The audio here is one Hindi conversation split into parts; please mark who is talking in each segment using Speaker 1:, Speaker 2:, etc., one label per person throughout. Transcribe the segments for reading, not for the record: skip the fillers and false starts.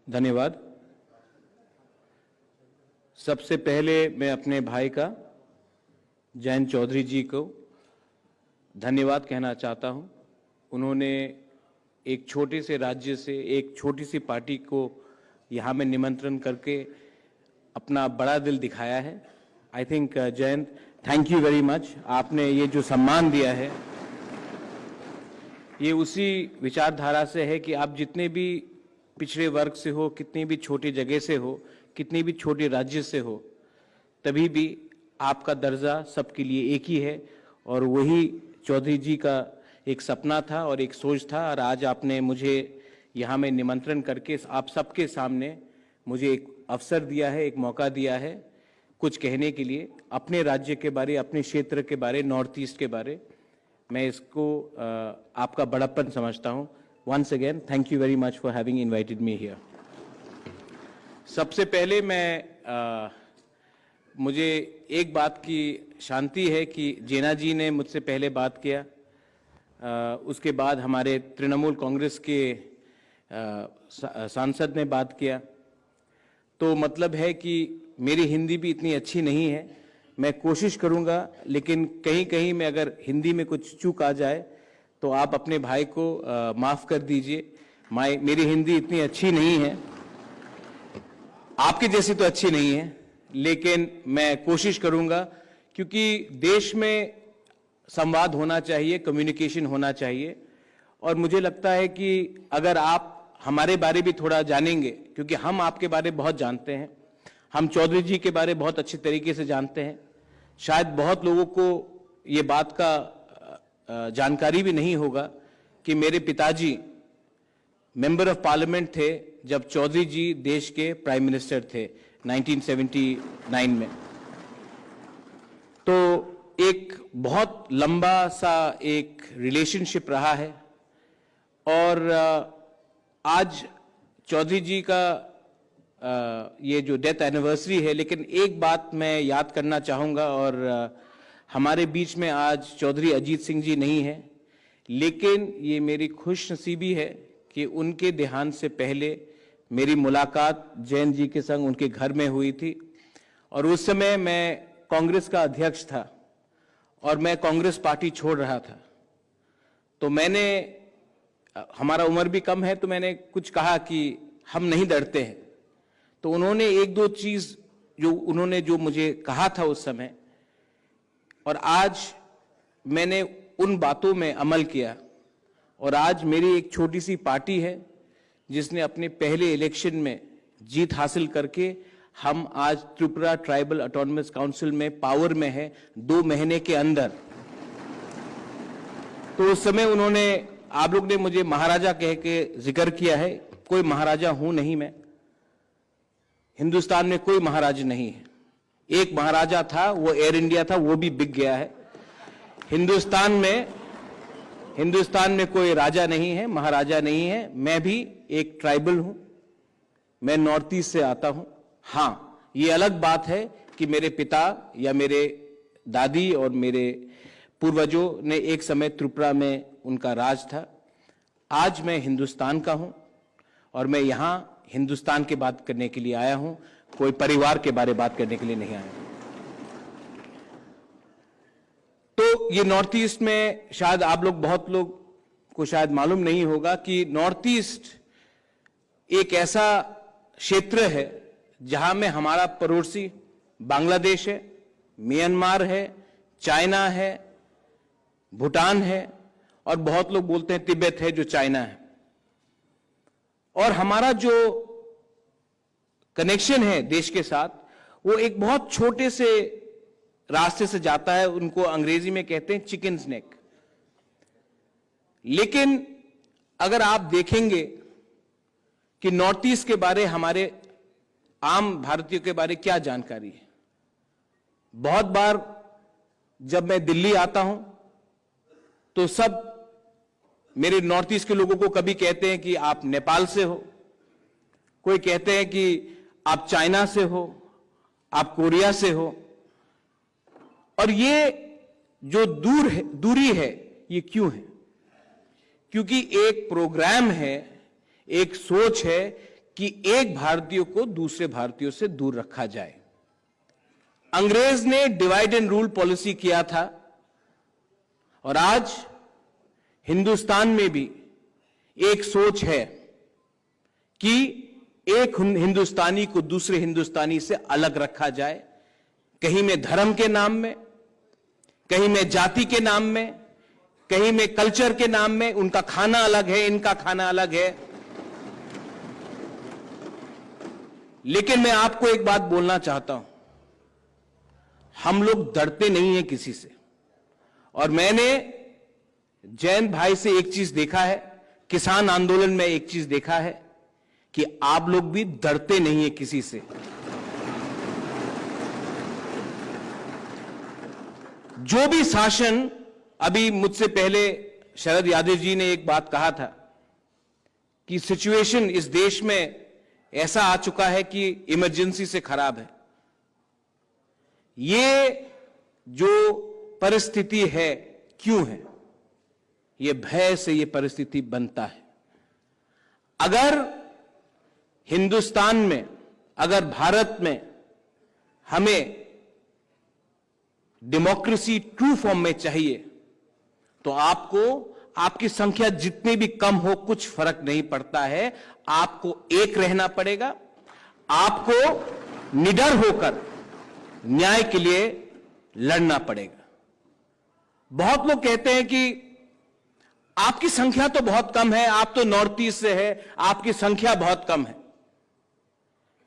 Speaker 1: धन्यवाद। सबसे पहले मैं अपने भाई का जयंत चौधरी जी को धन्यवाद कहना चाहता हूं। उन्होंने एक छोटे से राज्य से एक छोटी सी पार्टी को यहां में निमंत्रण करके अपना बड़ा दिल दिखाया है। I think Jayant, thank you very much. आपने ये जो सम्मान दिया है ये उसी विचारधारा से है कि आप जितने भी पिछड़े वर्ग से हो, कितनी भी छोटी जगह से हो, कितनी भी छोटे राज्य से हो, तभी भी आपका दर्जा सबके लिए एक ही है। और वही चौधरी जी का एक सपना था और एक सोच था, और आज आपने मुझे यहाँ में निमंत्रण करके आप सबके सामने मुझे एक अवसर दिया है, एक मौका दिया है कुछ कहने के लिए अपने राज्य के बारे, अपने क्षेत्र के बारे, नॉर्थ ईस्ट के बारे। मैं इसको आपका बड़प्पन समझता हूँ। Once again thank you very much for having invited me here. सबसे पहले मुझे एक बात की शांति है कि जेना जी ने मुझसे पहले बात किया, उसके बाद हमारे तृणमूल कांग्रेस के सांसद ने बात किया, तो मतलब है कि मेरी हिंदी भी इतनी अच्छी नहीं है। मैं कोशिश करूंगा, लेकिन कहीं कहीं में अगर हिंदी में कुछ चूक आ जाए तो आप अपने भाई को माफ कर दीजिए। मेरी हिंदी इतनी अच्छी नहीं है, आपकी जैसी तो अच्छी नहीं है, लेकिन मैं कोशिश करूंगा, क्योंकि देश में संवाद होना चाहिए, कम्युनिकेशन होना चाहिए। और मुझे लगता है कि अगर आप हमारे बारे भी थोड़ा जानेंगे, क्योंकि हम आपके बारे बहुत जानते हैं, हम चौधरी जी के बारे बहुत अच्छी तरीके से जानते हैं। शायद बहुत लोगों को ये बात का जानकारी भी नहीं होगा कि मेरे पिताजी मेंबर ऑफ पार्लियामेंट थे जब चौधरी जी देश के प्राइम मिनिस्टर थे 1979 में। तो एक बहुत लंबा सा एक रिलेशनशिप रहा है। और आज चौधरी जी का ये जो डेथ एनिवर्सरी है, लेकिन एक बात मैं याद करना चाहूँगा, और हमारे बीच में आज चौधरी अजीत सिंह जी नहीं है, लेकिन ये मेरी खुशनसीबी है कि उनके देहांत से पहले मेरी मुलाकात जयंत जी के संग उनके घर में हुई थी। और उस समय मैं कांग्रेस का अध्यक्ष था और मैं कांग्रेस पार्टी छोड़ रहा था। तो मैंने, हमारा उम्र भी कम है, तो मैंने कुछ कहा कि हम नहीं डरते हैं। तो उन्होंने एक दो चीज जो मुझे कहा था उस समय, और आज मैंने उन बातों में अमल किया। और आज मेरी एक छोटी सी पार्टी है जिसने अपने पहले इलेक्शन में जीत हासिल करके हम आज त्रिपुरा ट्राइबल ऑटोनमस काउंसिल में पावर में है 2 महीने के अंदर। तो उस समय उन्होंने, आप लोग ने मुझे महाराजा कह के जिक्र किया है, कोई महाराजा हूं नहीं मैं। हिंदुस्तान में कोई महाराजा नहीं है। एक महाराजा था, वो एयर इंडिया था, वो भी बिक गया है। हिंदुस्तान में कोई राजा नहीं है, महाराजा नहीं है। मैं भी एक ट्राइबल हूं, मैं नॉर्थ ईस्ट से आता हूं। हां, ये अलग बात है कि मेरे पिता या मेरे दादी और मेरे पूर्वजों ने एक समय त्रिपुरा में उनका राज था। आज मैं हिंदुस्तान का हूं और मैं यहां हिंदुस्तान की बात करने के लिए आया हूं, कोई परिवार के बारे बात करने के लिए नहीं आया हूं। तो ये नॉर्थ ईस्ट में शायद आप लोग, बहुत लोग को शायद मालूम नहीं होगा कि नॉर्थ ईस्ट एक ऐसा क्षेत्र है जहां में हमारा पड़ोसी बांग्लादेश है, म्यांमार है, चाइना है, भूटान है, और बहुत लोग बोलते हैं तिब्बत है जो चाइना है। और हमारा जो कनेक्शन है देश के साथ, वो एक बहुत छोटे से रास्ते से जाता है, उनको अंग्रेजी में कहते हैं चिकन स्नेक। लेकिन अगर आप देखेंगे कि नॉर्थ ईस्ट के बारे, हमारे आम भारतीयों के बारे क्या जानकारी है, बहुत बार जब मैं दिल्ली आता हूं तो सब मेरे नॉर्थ ईस्ट के लोगों को कभी कहते हैं कि आप नेपाल से हो, कोई कहते हैं कि आप चाइना से हो, आप कोरिया से हो। और ये जो दूरी है, ये क्यों है? क्योंकि एक प्रोग्राम है, एक सोच है कि एक भारतीय को दूसरे भारतीयों से दूर रखा जाए। अंग्रेज ने डिवाइड एंड रूल पॉलिसी किया था और आज हिंदुस्तान में भी एक सोच है कि एक हिंदुस्तानी को दूसरे हिंदुस्तानी से अलग रखा जाए, कहीं में धर्म के नाम में, कहीं में जाति के नाम में, कहीं में कल्चर के नाम में। उनका खाना अलग है, इनका खाना अलग है। लेकिन मैं आपको एक बात बोलना चाहता हूं, हम लोग डरते नहीं हैं किसी से। और मैंने जयंत भाई से एक चीज देखा है, किसान आंदोलन में एक चीज देखा है कि आप लोग भी डरते नहीं हैं किसी से। जो भी शासन, अभी मुझसे पहले शरद यादव जी ने एक बात कहा था कि सिचुएशन इस देश में ऐसा आ चुका है कि इमरजेंसी से खराब है। ये जो परिस्थिति है, क्यों है? ये भय से ये परिस्थिति बनता है। अगर हिंदुस्तान में, अगर भारत में हमें डेमोक्रेसी ट्रू फॉर्म में चाहिए तो आपको, आपकी संख्या जितनी भी कम हो कुछ फर्क नहीं पड़ता है, आपको एक रहना पड़ेगा। आपको निडर होकर न्याय के लिए लड़ना पड़ेगा। बहुत लोग कहते हैं कि आपकी संख्या तो बहुत कम है, आप तो नॉर्थ ईस्ट से है, आपकी संख्या बहुत कम है।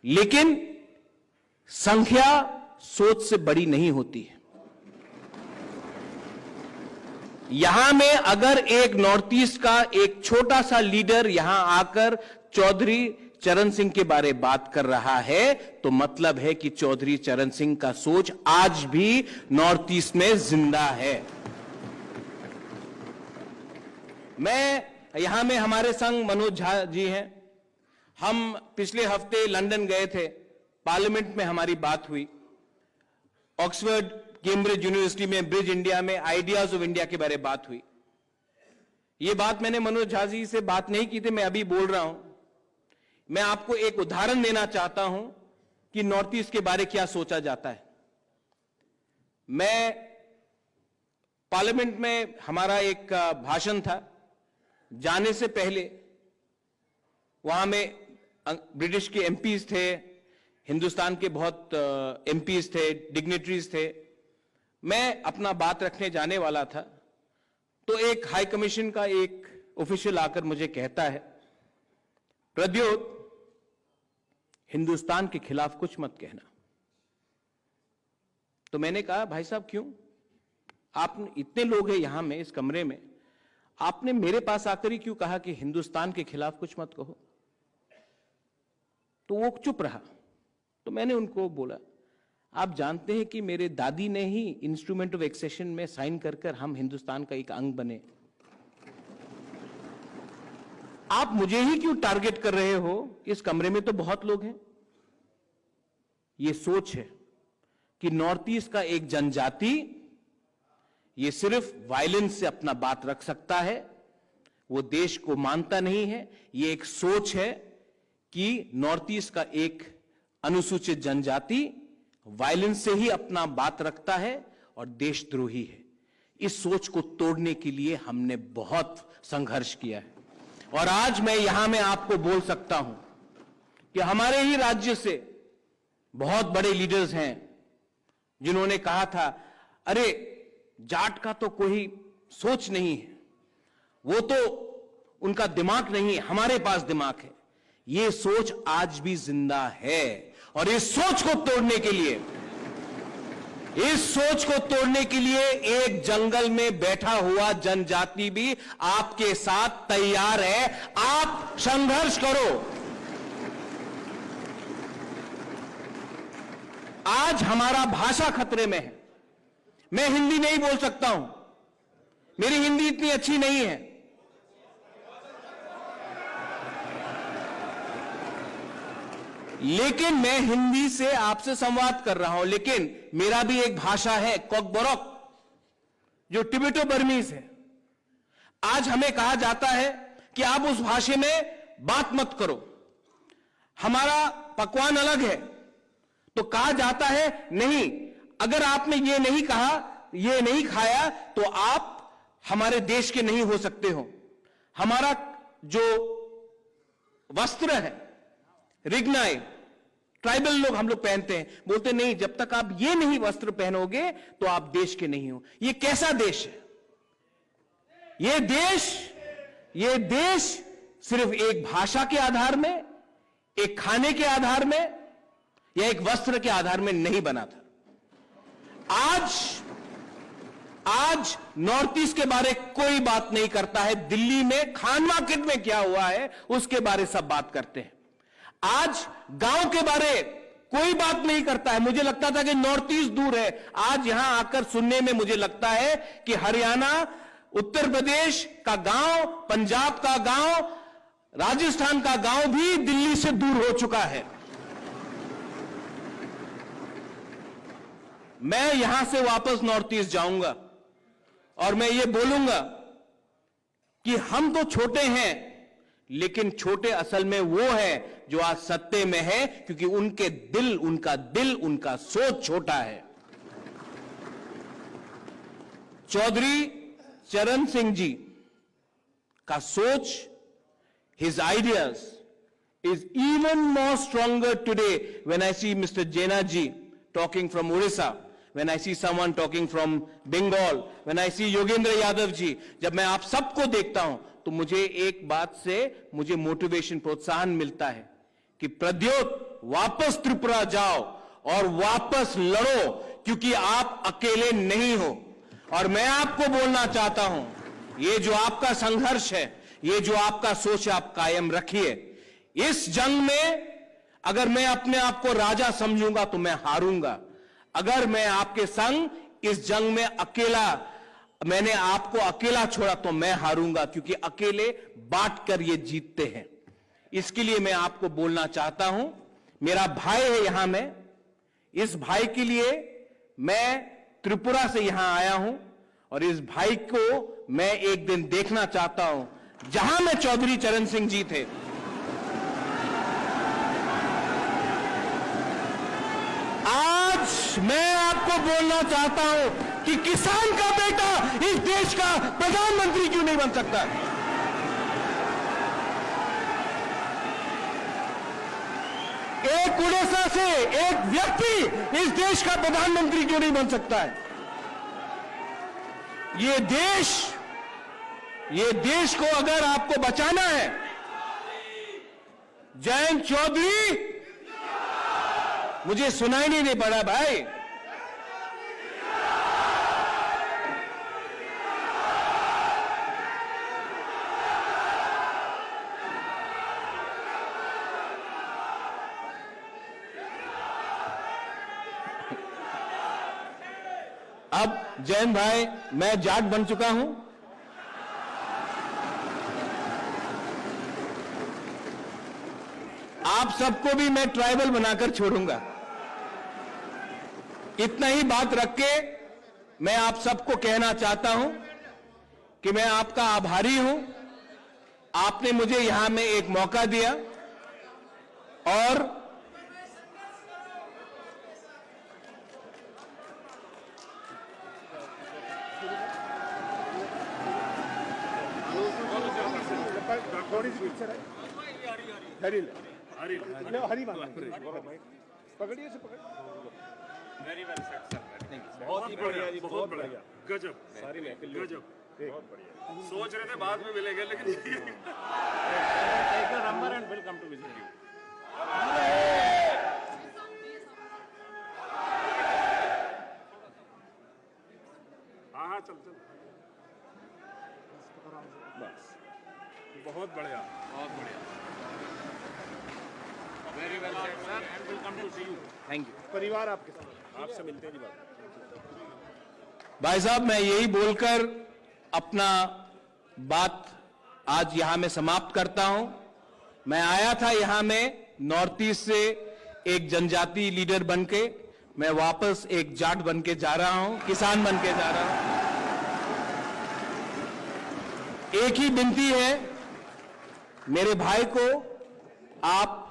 Speaker 1: लेकिन संख्या सोच से बड़ी नहीं होती है। यहां में अगर एक नॉर्थ ईस्ट का एक छोटा सा लीडर यहां आकर चौधरी चरण सिंह के बारे में बात कर रहा है तो मतलब है कि चौधरी चरण सिंह का सोच आज भी नॉर्थ ईस्ट में जिंदा है। मैं यहां में, हमारे संग मनोज झा जी हैं। हम पिछले हफ्ते लंदन गए थे, पार्लियामेंट में हमारी बात हुई। ऑक्सफोर्ड, कैम्ब्रिज यूनिवर्सिटी में, ब्रिज इंडिया में आइडियाज ऑफ इंडिया के बारे में बात हुई। यह बात मैंने मनोज झा जी से बात नहीं की थी, मैं अभी बोल रहा हूं। मैं आपको एक उदाहरण देना चाहता हूं कि नॉर्थ ईस्ट के बारे क्या सोचा जाता है। मैं पार्लियामेंट में, हमारा एक भाषण था, जाने से पहले वहां में ब्रिटिश के एमपीज थे, हिंदुस्तान के बहुत एमपीज थे, डिग्नेटरीज थे। मैं अपना बात रखने जाने वाला था तो एक हाई कमीशन का एक ऑफिशियल आकर मुझे कहता है, प्रद्योत, हिंदुस्तान के खिलाफ कुछ मत कहना। तो मैंने कहा, भाई साहब क्यों? आप इतने लोग हैं यहां में, इस कमरे में, आपने मेरे पास आकर ही क्यों कहा कि हिंदुस्तान के खिलाफ कुछ मत कहो? तो वो चुप रहा। तो मैंने उनको बोला, आप जानते हैं कि मेरे दादी ने ही इंस्ट्रूमेंट ऑफ एक्सेशन में साइन कर कर हम हिंदुस्तान का एक अंग बने। आप मुझे ही क्यों टारगेट कर रहे हो? इस कमरे में तो बहुत लोग हैं। ये सोच है कि नॉर्थ ईस्ट का एक जनजाति ये सिर्फ वायलेंस से अपना बात रख सकता है, वो देश को मानता नहीं है। ये एक सोच है कि नॉर्थ ईस्ट का एक अनुसूचित जनजाति वायलेंस से ही अपना बात रखता है और देशद्रोही है। इस सोच को तोड़ने के लिए हमने बहुत संघर्ष किया है। और आज मैं यहां में आपको बोल सकता हूं कि हमारे ही राज्य से बहुत बड़े लीडर्स हैं जिन्होंने कहा था, अरे जाट का तो कोई सोच नहीं है, वो तो उनका दिमाग नहीं है, हमारे पास दिमाग है। ये सोच आज भी जिंदा है और इस सोच को तोड़ने के लिए, एक जंगल में बैठा हुआ जनजाति भी आपके साथ तैयार है। आप संघर्ष करो। आज हमारा भाषा खतरे में है। मैं हिंदी नहीं बोल सकता हूं, मेरी हिंदी इतनी अच्छी नहीं है। लेकिन मैं हिंदी से आपसे संवाद कर रहा हूं। लेकिन मेरा भी एक भाषा है, कोकबोरोक, जो टिबेटो बर्मीज है। आज हमें कहा जाता है कि आप उस भाषा में बात मत करो। हमारा पकवान अलग है, तो कहा जाता है नहीं, अगर आपने ये नहीं कहा, ये नहीं खाया, तो आप हमारे देश के नहीं हो सकते हो। हमारा जो वस्त्र है, रिग्नाई, ट्राइबल लोग हम लोग पहनते हैं, बोलते नहीं, जब तक आप ये नहीं वस्त्र पहनोगे तो आप देश के नहीं हो। ये कैसा देश है? ये देश सिर्फ एक भाषा के आधार में, एक खाने के आधार में या एक वस्त्र के आधार में नहीं बना था। आज नॉर्थ ईस्ट के बारे कोई बात नहीं करता है। दिल्ली में खान मार्केट में क्या हुआ है उसके बारे सब बात करते हैं। आज गांव के बारे कोई बात नहीं करता है। मुझे लगता था कि नॉर्थ ईस्ट दूर है, आज यहां आकर सुनने में मुझे लगता है कि हरियाणा, उत्तर प्रदेश का गांव, पंजाब का गांव, राजस्थान का गांव भी दिल्ली से दूर हो चुका है। मैं यहां से वापस नॉर्थ ईस्ट जाऊंगा और मैं ये बोलूंगा कि हम तो छोटे हैं, लेकिन छोटे असल में वो है जो आज सत्ते में है, क्योंकि उनका दिल, उनका सोच छोटा है। चौधरी चरण सिंह जी का सोच, his ideas is even more stronger today when I see Mr. Jaina ji talking from Orissa, when I see someone talking from Bengal, when I see Yogendra Yadav ji, जब मैं आप सबको देखता हूं तो मुझे एक बात से मुझे मोटिवेशन, प्रोत्साहन मिलता है कि प्रद्योत वापस त्रिपुरा जाओ और वापस लड़ो, क्योंकि आप अकेले नहीं हो। और मैं आपको बोलना चाहता हूं, ये जो आपका संघर्ष है, ये जो आपका सोच है, आप कायम रखिए। इस जंग में अगर मैं अपने आप को राजा समझूंगा तो मैं हारूंगा। अगर मैं आपके संग इस जंग में मैंने आपको अकेला छोड़ा तो मैं हारूंगा, क्योंकि अकेले बांटकर ये जीतते हैं। इसके लिए मैं आपको बोलना चाहता हूं, मेरा भाई है यहां में, इस भाई के लिए मैं त्रिपुरा से यहां आया हूं और इस भाई को मैं एक दिन देखना चाहता हूं जहां में चौधरी चरण सिंह जी थे। आज मैं आपको बोलना चाहता हूं कि किसान का बेटा इस देश का प्रधानमंत्री क्यों नहीं बन सकता? एक उड़ीसा से एक व्यक्ति इस देश का प्रधानमंत्री क्यों नहीं बन सकता है? ये देश को अगर आपको बचाना है, जयंत चौधरी, मुझे सुनाई नहीं दे पड़ा भाई। अब जयंत भाई, मैं जाट बन चुका हूं। आप सबको भी मैं ट्राइबल बनाकर छोड़ूंगा। इतना ही बात रख के मैं आप सबको कहना चाहता हूं कि मैं आपका आभारी हूं। आपने मुझे यहां में एक मौका दिया और
Speaker 2: पकड़िए से पकड़। वेरी वेल सेट सर, बहुत ही बढ़िया जी, बहुत बढ़िया, गजब, सारी महफिल गजब, बहुत बढ़िया। सोच रहे थे बाद में मिलेंगे, लेकिन take the number and will come to visit you. हाँ चल बस, बहुत बढ़िया, बहुत बढ़िया। Very well said sir and welcome to see you.
Speaker 1: Thank you.
Speaker 2: परिवार आपके साथ, आपसे मिलते हैं जी बात।
Speaker 1: भाई साहब, मैं यही बोलकर अपना बात आज यहां में समाप्त करता हूं। मैं आया था यहां में नॉर्थ ईस्ट से एक जनजाति लीडर बनके, मैं वापस एक जाट बनके जा रहा हूं, किसान बनके जा रहा हूं। एक ही विनती है, मेरे भाई को आप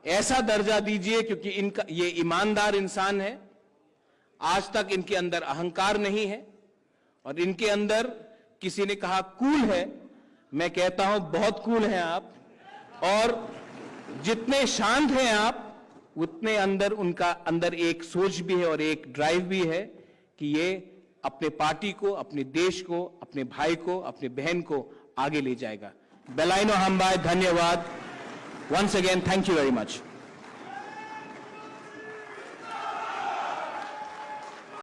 Speaker 1: ऐसा दर्जा दीजिए क्योंकि इनका ये ईमानदार इंसान है, आज तक इनके अंदर अहंकार नहीं है और इनके अंदर किसी ने कहा कूल है, मैं कहता हूं बहुत कूल हैं आप, और जितने शांत हैं आप उतने अंदर उनका अंदर एक सोच भी है और एक ड्राइव भी है कि ये अपने पार्टी को, अपने देश को, अपने भाई को, अपने बहन को आगे ले जाएगा। बेलाइनो हम्बाई, धन्यवाद। Once again, thank you very much.